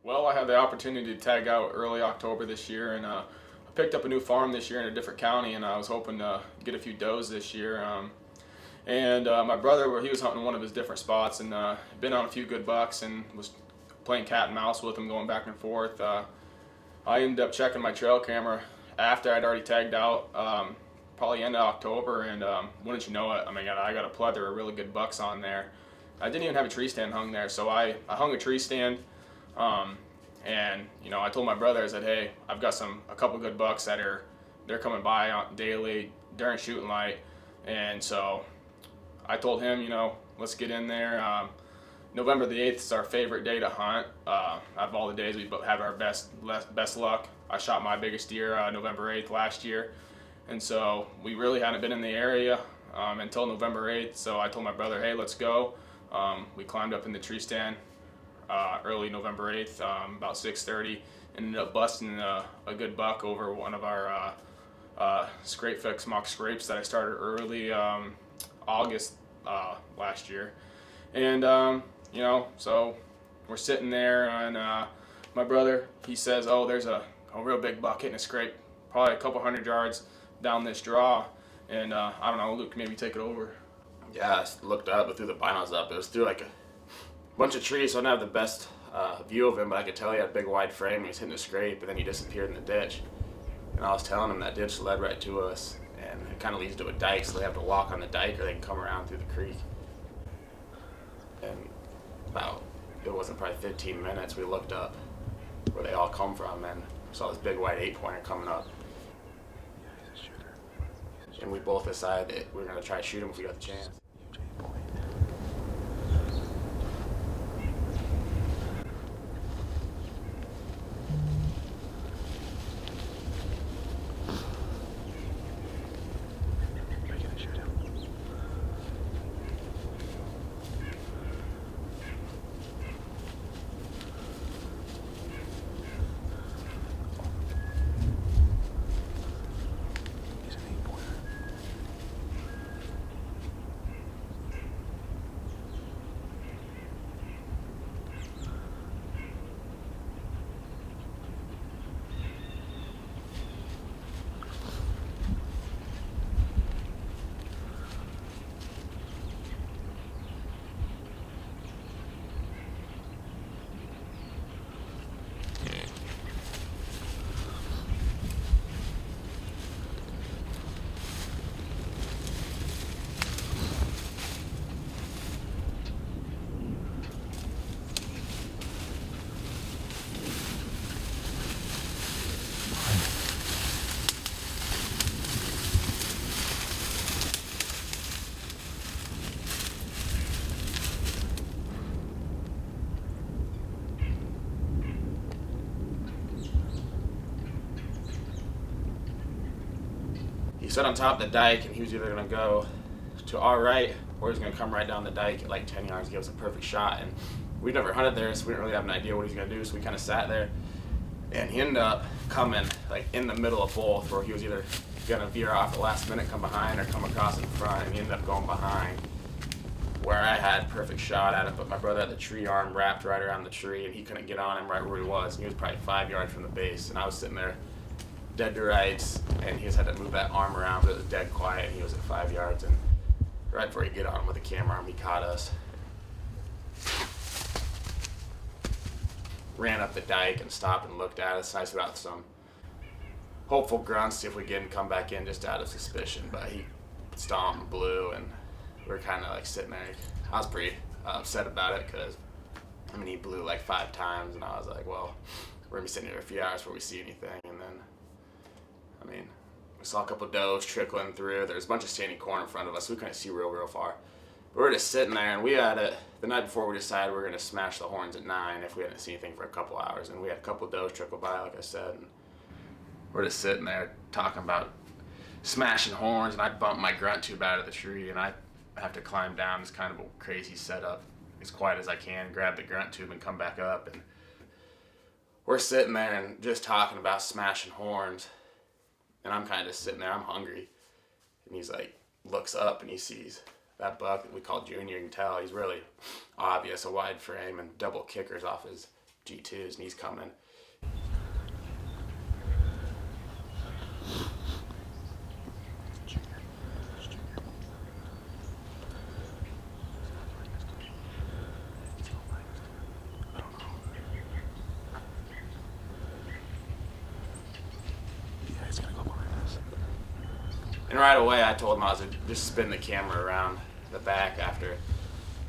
Well, I had the opportunity to tag out early October this year, and I picked up a new farm this year in a different county, and I was hoping to get a few does this year. And my brother, he was hunting one of his different spots, and been on a few good bucks, and was playing cat and mouse with him, going back and forth. I ended up checking my trail camera after I'd already tagged out, probably end of October, and wouldn't you know it, I got a plethora of really good bucks on there. I didn't even have a tree stand hung there, so I hung a tree stand. And I told my brother, I said, hey, I've got a couple good bucks they're coming by daily during shooting light. And so I told him, let's get in there. November the 8th is our favorite day to hunt. Out of all the days, we have our best luck. I shot my biggest deer November 8th last year. And so we really hadn't been in the area until November 8th. So I told my brother, hey, let's go. We climbed up in the tree stand early November 8th, about 6:30, ended up busting a good buck over one of our scrape fix mock scrapes that I started early August last year. And so we're sitting there, and my brother, he says, oh, there's a real big buck hitting a scrape probably a couple hundred yards down this draw. And I don't know, Luke, maybe take it over. Yeah, I looked up and threw the binos up. It was through like a bunch of trees, so I didn't have the best view of him, but I could tell he had a big wide frame. He was hitting a scrape, and then he disappeared in the ditch. And I was telling him that ditch led right to us, and it kind of leads to a dike, so they have to walk on the dike or they can come around through the creek. And it wasn't probably 15 minutes, we looked up where they all come from, and saw this big white 8-pointer coming up. And we both decided that we were going to try to shoot him if we got the chance. He sat on top of the dike, and he was either going to go to our right or he was going to come right down the dike at like 10 yards, give us a perfect shot. And we never hunted there, so we didn't really have an idea what he was going to do, so we kind of sat there. And he ended up coming like in the middle of both, where he was either going to veer off at the last minute, come behind, or come across in front, and he ended up going behind, where I had perfect shot at it, but my brother had the tree arm wrapped right around the tree, and he couldn't get on him right where he was. And he was probably 5 yards from the base, and I was sitting there dead to rights, and he just had to move that arm around, but it was dead quiet, and he was at 5 yards, and right before he get on him with the camera arm, he caught us. Ran up the dike and stopped and looked at us. I put out some hopeful grunts, see if we can come back in just out of suspicion, but he stomped and blew, and we were kind of like sitting there. I was pretty upset about it, because he blew like 5 times, and I was like, well, we're gonna be sitting here a few hours before we see anything. And then we saw a couple does trickling through. There was a bunch of standing corn in front of us, so we couldn't see real far. But we were just sitting there, and we had it the night before. We decided we were gonna smash the horns at 9 if we hadn't seen anything for a couple hours, and we had a couple does trickle by, like I said. And we're just sitting there talking about smashing horns, and I bumped my grunt tube out of the tree, and I have to climb down this kind of a crazy setup as quiet as I can, grab the grunt tube and come back up. And we're sitting there and just talking about smashing horns, and I'm kind of just sitting there, I'm hungry. And he's like, looks up and he sees that buck that we call Junior. You can tell he's really obvious, a wide frame and double kickers off his G2s, and he's coming. And right away, I told him I was gonna just spin the camera around the back after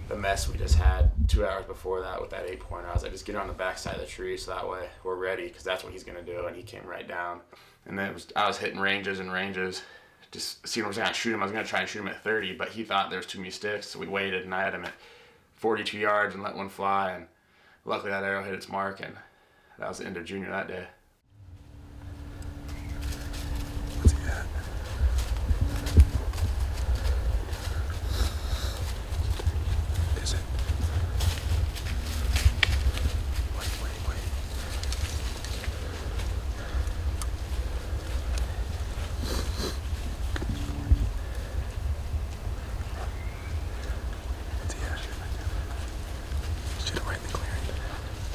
the mess we just had 2 hours before that with that 8-pointer. I was like, just get on the back side of the tree so that way we're ready, because that's what he's going to do. And he came right down. And then I was hitting ranges and ranges, just seeing if I was going to shoot him. I was going to try and shoot him at 30, but he thought there was too many sticks, so we waited, and I had him at 42 yards and let one fly. And luckily that arrow hit its mark, and that was the end of junior that day. What's he at? Is it? Wait. What's he at? Shoot him right in the clearing.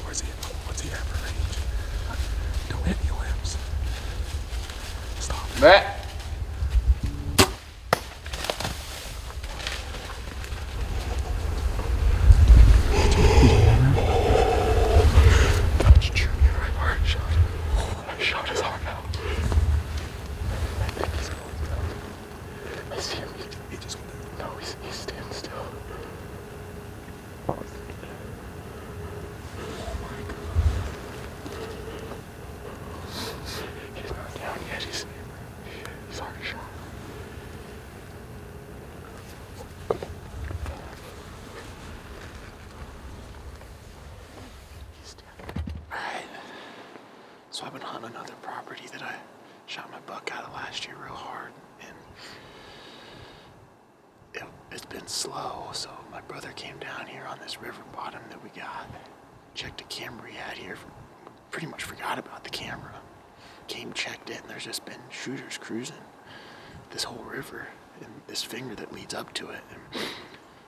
Where's he? What's he at for range? Don't hit any limbs. Stop it. Matt. That's Junior. Hard shot. I shot his heart out. I think he's going down. I see him. He just went down. No, he's standing still. Oh my God. He's not down yet. He's hard shot. Alright, so I've been hunting another property that I shot my buck out of last year real hard, and it's been slow, so my brother came down here on this river bottom that we got, checked a camera he had here, pretty much forgot about the camera, came, checked it, and there's just been shooters cruising this whole river and this finger that leads up to it, and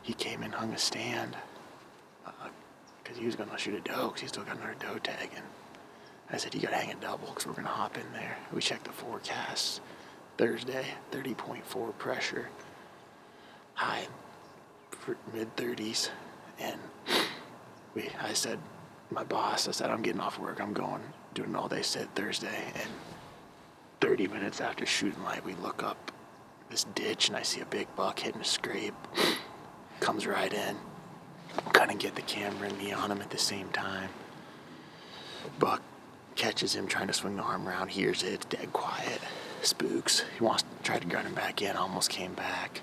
he came and hung a stand, because he was going to shoot a doe, because he still got another doe tag, and I said, you got to hang a double, because we're going to hop in there. We checked the forecast Thursday, 30.4 pressure, high mid-30s, and I said, my boss, I said, I'm getting off work, I'm going, doing all they said Thursday, and 30 minutes after shooting light, we look up this ditch, and I see a big buck hitting a scrape, comes right in, couldn't get the camera and me on him at the same time. Buck catches him trying to swing the arm around, hears it, it's dead quiet, spooks. He wants to try to gun him back in, almost came back.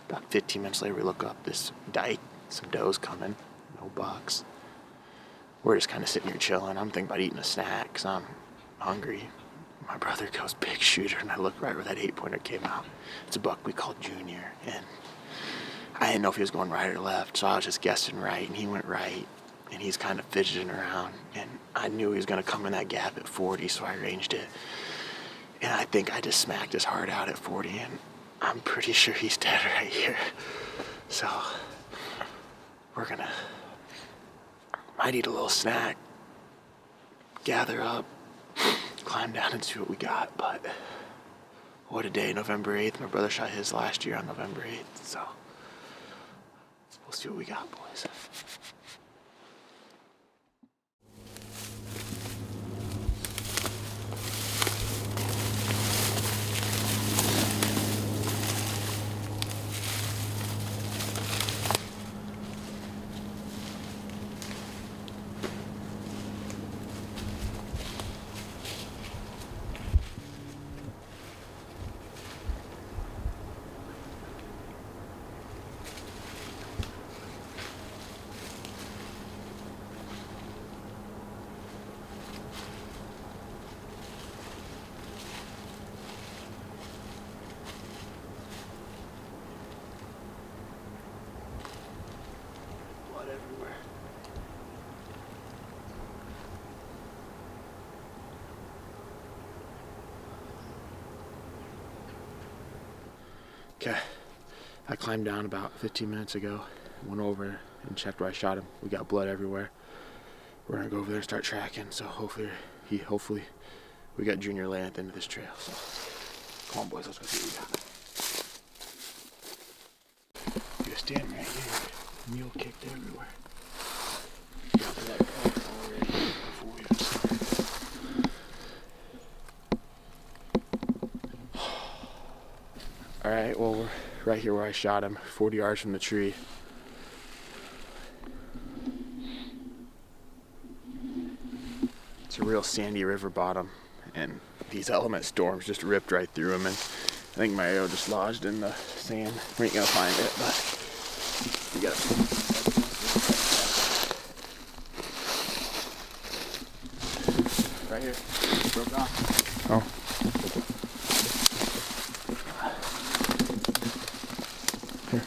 About 15 minutes later, we look up this dike, some does coming, no bucks. We're just kind of sitting here chilling. I'm thinking about eating a snack because I'm hungry. My brother goes, big shooter, and I look right where that 8-pointer came out. It's a buck we called Junior, and I didn't know if he was going right or left, so I was just guessing right, and he went right, and he's kind of fidgeting around, and I knew he was going to come in that gap at 40, so I ranged it, and I think I just smacked his heart out at 40, and I'm pretty sure he's dead right here. So we're gonna, might eat a little snack, gather up, climb down and see what we got, but what a day, November 8th. My brother shot his last year on November 8th, so we'll see what we got, boys. Everywhere. Okay, I climbed down about 15 minutes ago, went over and checked where I shot him. We got blood everywhere. we're gonna go over there and start tracking. So hopefully we got Junior laying at the end of this trail. So come on, boys, let's go see what we got. You're standing right here. Mule kicked everywhere. Dropping that pack already before we even started. All right, well, we're right here where I shot him, 40 yards from the tree. It's a real sandy river bottom, and these element storms just ripped right through him, and I think my arrow just lodged in the sand. We ain't gonna find it, but we got it. Right here. Broke off. Oh. Here.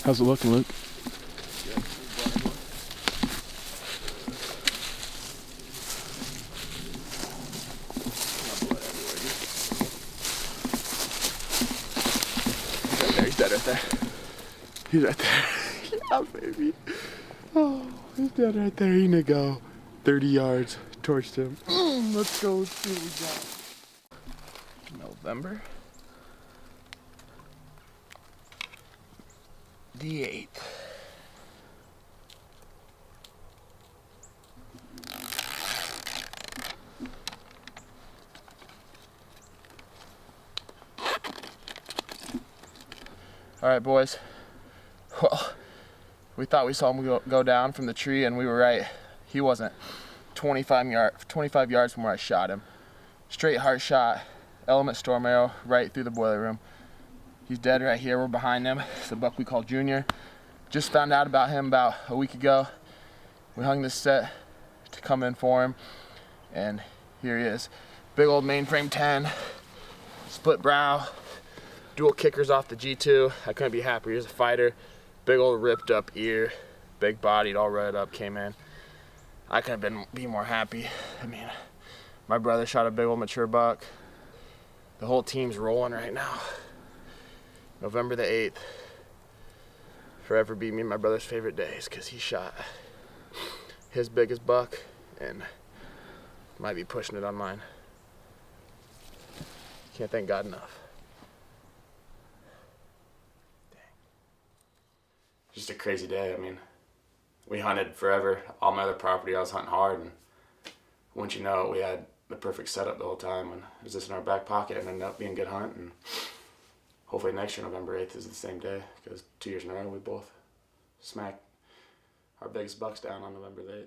How's it looking, Luke? He's dead right there. He's right there. Yeah, baby. Oh, he's dead right there. He's gonna go 30 yards. Torched him. Let's go see what we got. November the 8th. All right, boys. Well, we thought we saw him go down from the tree, and we were right. He wasn't 25 yards from where I shot him. Straight heart shot, element storm arrow right through the boiler room. He's dead right here. We're behind him. It's a buck we call Junior. Just found out about him about a week ago. We hung this set to come in for him, and here he is. Big old mainframe 10, split brow, dual kickers off the G2. I couldn't be happier. He's a fighter. Big old ripped up ear, big bodied, all rutted up, came in. I couldn't be more happy. I mean, my brother shot a big old mature buck. The whole team's rolling right now. November the 8th. Forever be me and my brother's favorite days, because he shot his biggest buck and might be pushing it on mine. Can't thank God enough. Dang. Just a crazy day. I mean, we hunted forever. All my other property, I was hunting hard, and once you know it, we had the perfect setup the whole time, and it was just in our back pocket, and ended up being a good hunt. And hopefully next year, November 8th, is the same day, because 2 years in a row we both smacked our biggest bucks down on November the 8th.